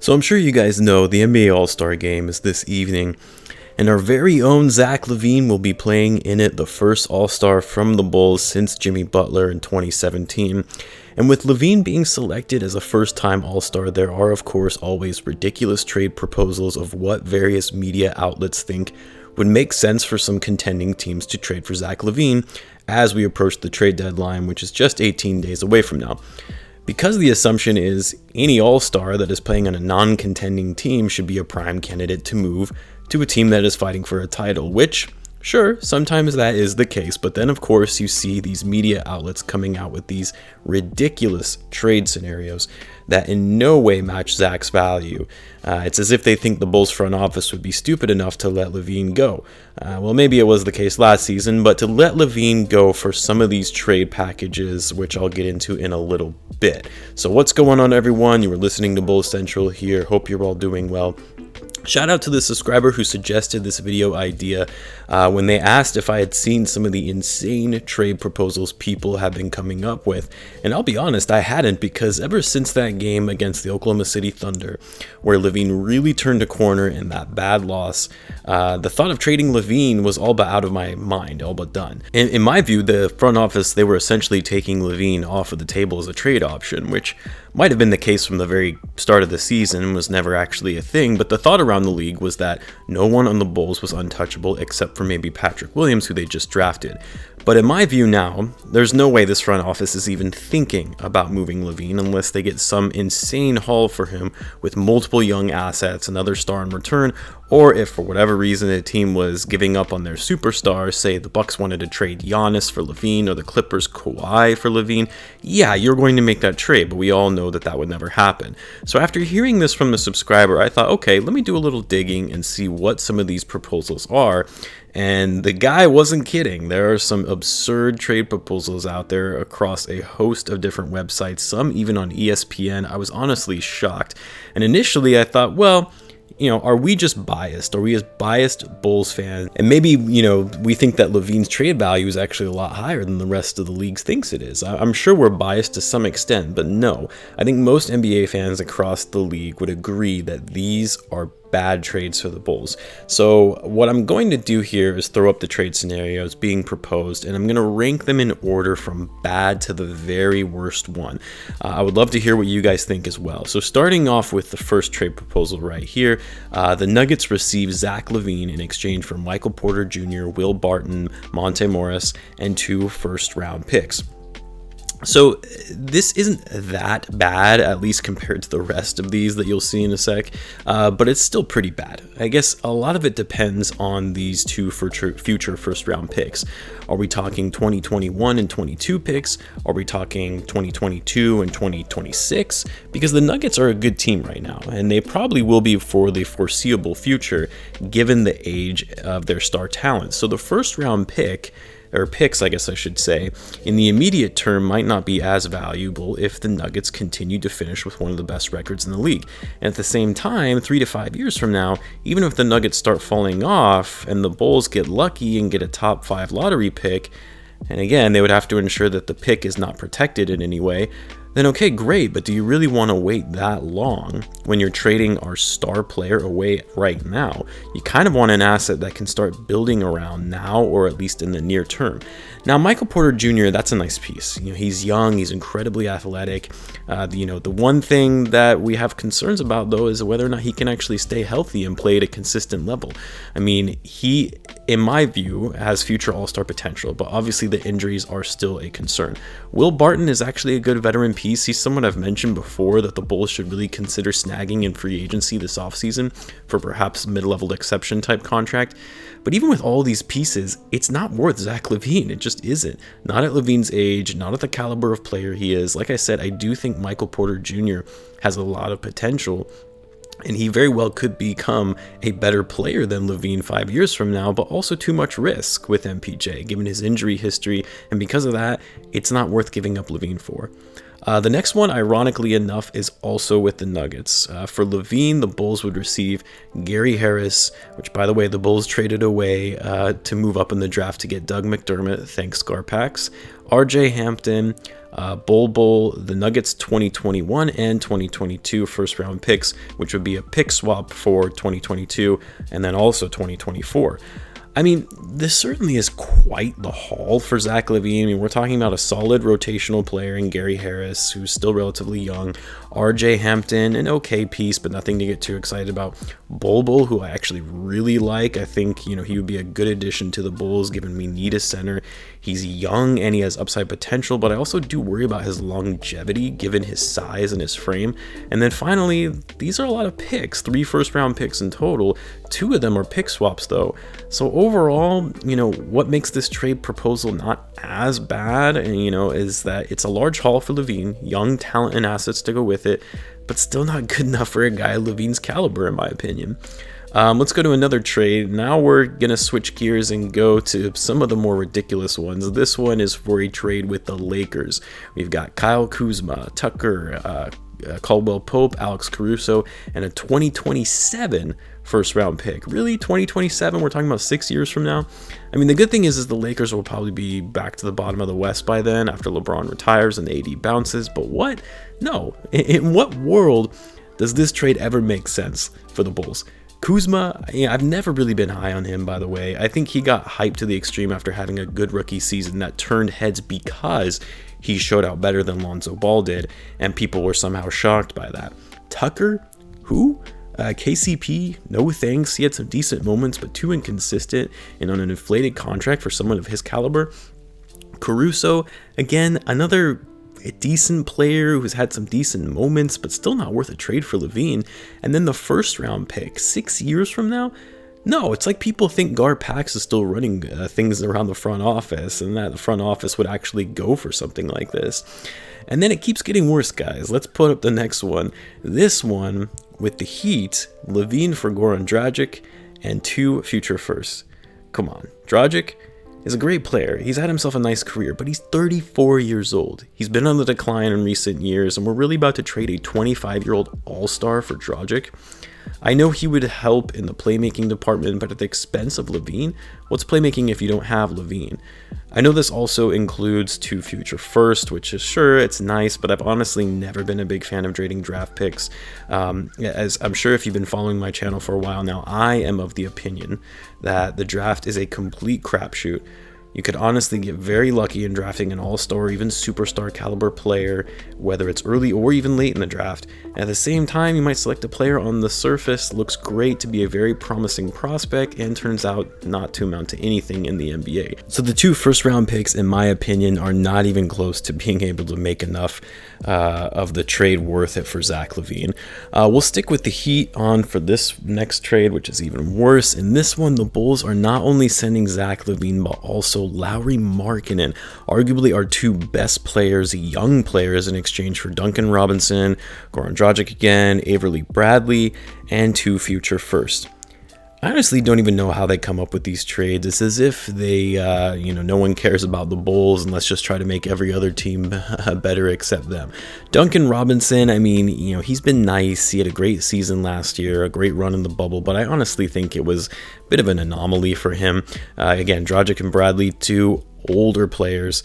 So I'm sure you guys know the NBA All-Star Game is this evening, and our very own Zach Lavine will be playing in it, the first All-Star from the Bulls since Jimmy Butler in 2017. And with Lavine being selected as a first-time All-Star, there are of course always ridiculous trade proposals of what various media outlets think would make sense for some contending teams to trade for Zach Lavine as we approach the trade deadline, which is just 18 days away from now. Because the assumption is any All-Star that is playing on a non-contending team should be a prime candidate to move to a team that is fighting for a title, which, sure, sometimes that is the case, but then of course you see these media outlets coming out with these ridiculous trade scenarios that in no way match Zach's value. It's as if they think the Bulls front office would be stupid enough to let Lavine go. Well, maybe it was the case last season, but to let Lavine go for some of these trade packages, which I'll get into in a little bit. So what's going on, everyone? You were listening to Bulls Central here. Hope you're all doing well. Shout out to the subscriber who suggested this video idea when they asked if I had seen some of the insane trade proposals people have been coming up with. And I'll be honest, I hadn't, because ever since that game against the Oklahoma City Thunder, where Lavine really turned a corner in that bad loss, the thought of trading Lavine was all but out of my mind, all but done. And in my view, the front office, they were essentially taking Lavine off of the table as a trade option, which might have been the case from the very start of the season, was never actually a thing, but the thought around the league was that no one on the Bulls was untouchable except for maybe Patrick Williams, who they just drafted. But in my view now, there's no way this front office is even thinking about moving Lavine unless they get some insane haul for him with multiple young assets, another star in return, or if for whatever reason a team was giving up on their superstar, say the Bucks wanted to trade Giannis for Lavine or the Clippers Kawhi for Lavine, yeah, you're going to make that trade, but we all know that that would never happen. So after hearing this from the subscriber, I thought, okay, let me do a little digging and see what some of these proposals are. And the guy wasn't kidding. There are some absurd trade proposals out there across a host of different websites, some even on ESPN. I was honestly shocked. And initially I thought, well, are we just biased? Are we as biased Bulls fans? And maybe, we think that Lavine's trade value is actually a lot higher than the rest of the league thinks it is. I'm sure we're biased to some extent, but no. I think most NBA fans across the league would agree that these are bad trades for the Bulls. So what I'm going to do here is throw up the trade scenarios being proposed, and I'm going to rank them in order from bad to the very worst one. I would love to hear what you guys think as well. So starting off with the first trade proposal right here, the Nuggets receive Zach Lavine in exchange for Michael Porter Jr., Will Barton, Monte Morris, and 2 first-round picks. So this isn't that bad, at least compared to the rest of these that you'll see in a sec, but it's still pretty bad. I guess a lot of it depends on these 2 future first-round picks. Are we talking 2021 and 22 picks? Are we talking 2022 and 2026? Because the Nuggets are a good team right now, and they probably will be for the foreseeable future, given the age of their star talent. So the first-round picks, I guess I should say, in the immediate term might not be as valuable if the Nuggets continue to finish with one of the best records in the league. And at the same time, 3 to 5 years from now, even if the Nuggets start falling off and the Bulls get lucky and get a top 5 lottery pick, and again, they would have to ensure that the pick is not protected in any way, then okay, great, but do you really want to wait that long when you're trading our star player away right now? You kind of want an asset that can start building around now, or at least in the near term. Now, Michael Porter Jr., that's a nice piece. He's young, he's incredibly athletic. The one thing that we have concerns about, though, is whether or not he can actually stay healthy and play at a consistent level. I mean, he, in my view, has future All-Star potential, but obviously the injuries are still a concern. Will Barton is actually a good veteran piece. He's someone I've mentioned before that the Bulls should really consider snagging in free agency this offseason for perhaps mid-level exception type contract. But even with all these pieces, it's not worth Zach Lavine. It just isn't. Not at Lavine's age, not at the caliber of player he is. Like I said, I do think Michael Porter Jr. has a lot of potential, and he very well could become a better player than Lavine 5 years from now, but also too much risk with MPJ, given his injury history, and because of that, it's not worth giving up Lavine for. The next one, ironically enough, is also with the Nuggets. For Lavine, the Bulls would receive Gary Harris, which, by the way, the Bulls traded away to move up in the draft to get Doug McDermott, thanks Scarpax. RJ Hampton, Bol, the Nuggets 2021 and 2022 first round picks, which would be a pick swap for 2022 and then also 2024. I mean, this certainly is quite the haul for Zach Lavine. I mean, we're talking about a solid rotational player in Gary Harris, who's still relatively young. RJ Hampton, an okay piece, but nothing to get too excited about. Bol, who I actually really like. I think, he would be a good addition to the Bulls, given we need a center. He's young and he has upside potential, but I also do worry about his longevity, given his size and his frame. And then finally, these are a lot of picks, 3 first-round picks in total. 2 of them are pick swaps, though. So overall, what makes this trade proposal not as bad, is that it's a large haul for Lavine, young talent and assets to go with it, but still not good enough for a guy Lavine's caliber, in my opinion. Let's go to another trade. Now we're going to switch gears and go to some of the more ridiculous ones. This one is for a trade with the Lakers. We've got Kyle Kuzma, Tucker, Caldwell Pope, Alex Caruso, and a 2027 first round pick. Really, 2027? We're talking about 6 years from now? I mean, the good thing is the Lakers will probably be back to the bottom of the West by then, after LeBron retires and AD bounces. But what? No. In what world does this trade ever make sense for the Bulls? Kuzma, I've never really been high on him, by the way. I think he got hyped to the extreme after having a good rookie season that turned heads because he showed out better than Lonzo Ball did, and people were somehow shocked by that. Tucker? Who? KCP? No thanks. He had some decent moments, but too inconsistent and on an inflated contract for someone of his caliber. Caruso, again, another a decent player who's had some decent moments, but still not worth a trade for Lavine. And then the first round pick, 6 years from now? No, it's like people think Gar Pax is still running things around the front office, and that the front office would actually go for something like this. And then it keeps getting worse, guys. Let's put up the next one. This one, with the Heat, Lavine for Goran Dragic, and 2 future firsts. Come on, Dragic is a great player. He's had himself a nice career, but he's 34 years old. He's been on the decline in recent years, and we're really about to trade a 25-year-old all-star for Dragic. I know he would help in the playmaking department, but at the expense of Lavine? What's playmaking if you don't have Lavine? I know this also includes 2 future firsts, which is sure, it's nice, but I've honestly never been a big fan of trading draft picks. As I'm sure if you've been following my channel for a while now, I am of the opinion that the draft is a complete crapshoot. You could honestly get very lucky in drafting an all-star or even superstar caliber player, whether it's early or even late in the draft. At the same time, you might select a player on the surface, looks great to be a very promising prospect, and turns out not to amount to anything in the NBA. So the 2 first-round picks, in my opinion, are not even close to being able to make enough of the trade worth it for Zach Lavine. We'll stick with the Heat on for this next trade, which is even worse. In this one, the Bulls are not only sending Zach Lavine, but also Lauri Markkanen, arguably our 2 best players, young players, in exchange for Duncan Robinson, Goran Dragic again, Avery Bradley, and 2 future firsts. I honestly don't even know how they come up with these trades. It's as if they, no one cares about the Bulls and let's just try to make every other team better except them. Duncan Robinson, he's been nice. He had a great season last year, a great run in the bubble, but I honestly think it was a bit of an anomaly for him. Again, Dragic and Bradley, 2 older players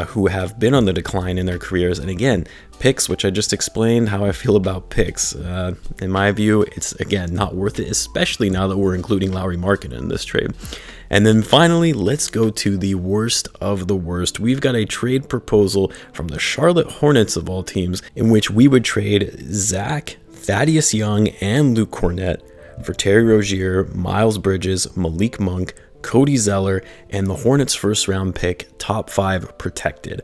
who have been on the decline in their careers. And again, picks, which I just explained how I feel about picks. In my view, it's, again, not worth it, especially now that we're including Lauri Markkanen in this trade. And then finally, let's go to the worst of the worst. We've got a trade proposal from the Charlotte Hornets, of all teams, in which we would trade Zach, Thaddeus Young, and Luke Kornet for Terry Rozier, Miles Bridges, Malik Monk, Cody Zeller, and the Hornets' first-round pick, top 5 protected.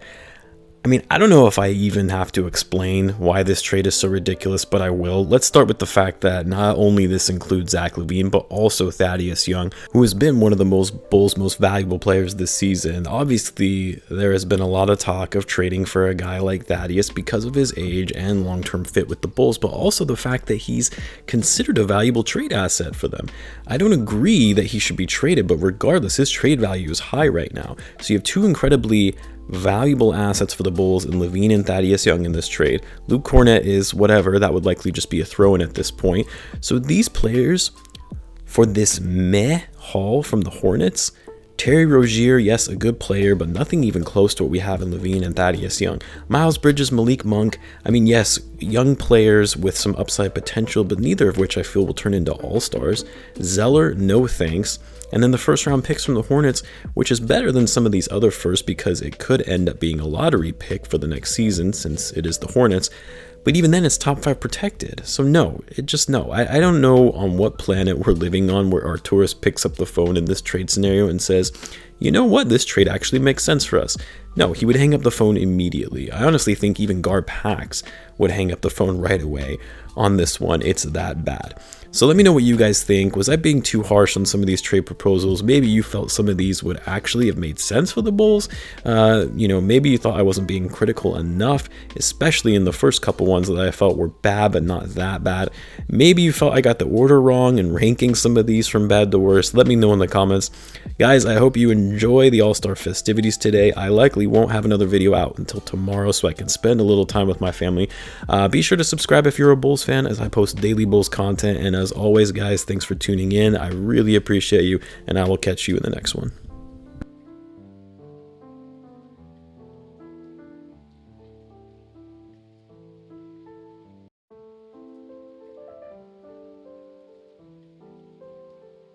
I don't know if I even have to explain why this trade is so ridiculous, but I will. Let's start with the fact that not only this includes Zach Lavine, but also Thaddeus Young, who has been one of the Bulls' most valuable players this season. Obviously, there has been a lot of talk of trading for a guy like Thaddeus because of his age and long-term fit with the Bulls, but also the fact that he's considered a valuable trade asset for them. I don't agree that he should be traded, but regardless, his trade value is high right now. So you have 2 incredibly valuable assets for the Bulls in Lavine and Thaddeus Young in this trade. Luke Cornett is whatever, that would likely just be a throw-in at this point. So these players, for this meh haul from the Hornets, Terry Rozier, yes, a good player, but nothing even close to what we have in Lavine and Thaddeus Young. Miles Bridges, Malik Monk, I mean, yes, young players with some upside potential, but neither of which I feel will turn into all-stars. Zeller, no thanks. And then the first-round picks from the Hornets, which is better than some of these other firsts because it could end up being a lottery pick for the next season since it is the Hornets. But even then, it's top 5 protected. So no, I don't know on what planet we're living on where Arturas picks up the phone in this trade scenario and says, you know what, this trade actually makes sense for us. No, he would hang up the phone immediately. I honestly think even Gar Pax would hang up the phone right away on this one. It's that bad. So let me know what you guys think. Was I being too harsh on some of these trade proposals? Maybe you felt some of these would actually have made sense for the Bulls. Maybe you thought I wasn't being critical enough, especially in the first couple ones that I felt were bad, but not that bad. Maybe you felt I got the order wrong and ranking some of these from bad to worst. Let me know in the comments. Guys, I hope you enjoy the All-Star festivities today. I likely won't have another video out until tomorrow so I can spend a little time with my family. Be sure to subscribe if you're a Bulls fan, as I post daily Bulls content. And as always, guys, thanks for tuning in. I really appreciate you, and I will catch you in the next one.